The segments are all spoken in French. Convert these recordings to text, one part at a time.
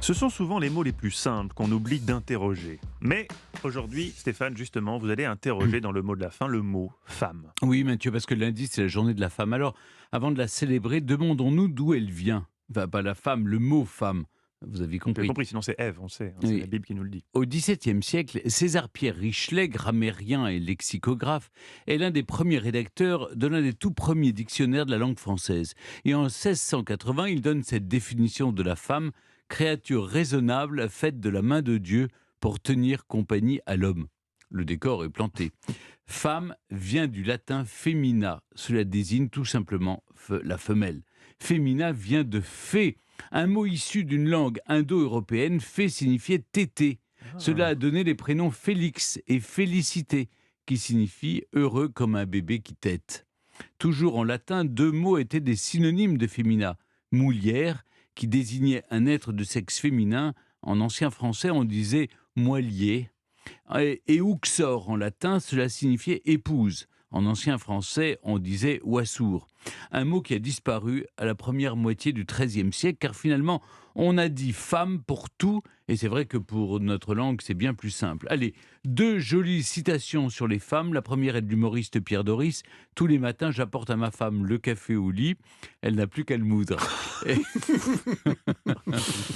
Ce sont souvent les mots les plus simples qu'on oublie d'interroger. Mais aujourd'hui, Stéphane, justement, vous allez interroger dans le mot de la fin le mot femme. Oui, Mathieu, parce que lundi, c'est la journée de la femme. Alors, avant de la célébrer, demandons-nous d'où elle vient. Enfin, pas la femme, le mot femme. Vous avez Vous avez compris. compris, sinon c'est Ève, on sait, c'est Oui. la Bible qui nous le dit. Au XVIIe siècle, César-Pierre Richelet, grammairien et lexicographe, est l'un des premiers rédacteurs de l'un des tout premiers dictionnaires de la langue française. Et en 1680, il donne cette définition de la femme, créature raisonnable faite de la main de Dieu pour tenir compagnie à l'homme. Le décor est planté. Femme vient du latin femina. Cela désigne tout simplement la femelle. Femina vient de fée, un mot issu d'une langue indo-européenne. Fée signifiait tété. Cela a donné les prénoms Félix et Félicité, qui signifient heureux comme un bébé qui tète. Toujours en latin, deux mots étaient des synonymes de femina. Moulière, qui désignait un être de sexe féminin. En ancien français, on disait moilier. Et uxor, en latin, cela signifiait épouse. En ancien français, on disait oissour. Un mot qui a disparu à la première moitié du XIIIe siècle, car finalement, on a dit femme pour tout, et c'est vrai que pour notre langue, c'est bien plus simple. Allez, deux jolies citations sur les femmes. La première est de l'humoriste Pierre Doris. Tous les matins, j'apporte à ma femme le café au lit. Elle n'a plus qu'à le moudre. Et...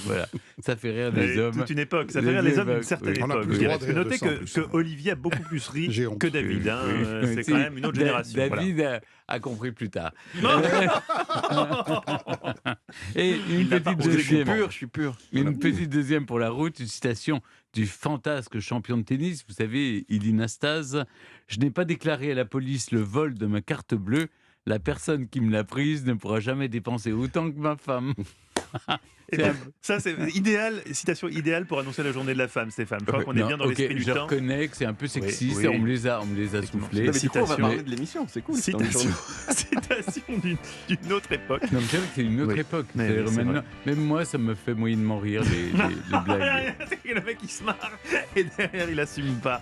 voilà, ça fait rire les hommes. Toute une époque, ça fait rire les hommes d'une certaine oui. On a époque. plus Je le dirais. droit Parce que de notez ça, en plus, que Olivier a beaucoup plus ri J'ai honte. que David. hein. Oui. C'est quand même une autre génération. voilà. David a compris plus tard. Et une Il n'a pas petite osé deuxième. comprendre. Je suis pur. Une petite deuxième pour la route, une citation du fantasque champion de tennis, vous savez, Ilie Nastase. Je n'ai pas déclaré à la police le vol de ma carte bleue. La personne qui me l'a prise ne pourra jamais dépenser autant que ma femme. Et C'est ben, un- ça, c'est idéal, citation idéale pour annoncer la journée de la femme, Stéphane. Je crois qu'on est Non, bien dans ok, l'esprit du je temps. reconnais que c'est un peu sexiste, oui. on me les a Effectivement. soufflés. Non, mais du coup, on va Citation. parler de l'émission, c'est cool. c'est dans les Citation, journaux. citation d'une autre époque. Non, mais c'est vrai que c'est une autre Oui. époque. Mais C'est-à-dire oui, c'est maintenant, même moi, ça me fait moyennement rire les blagues. Le mec il se marre et derrière il assume pas.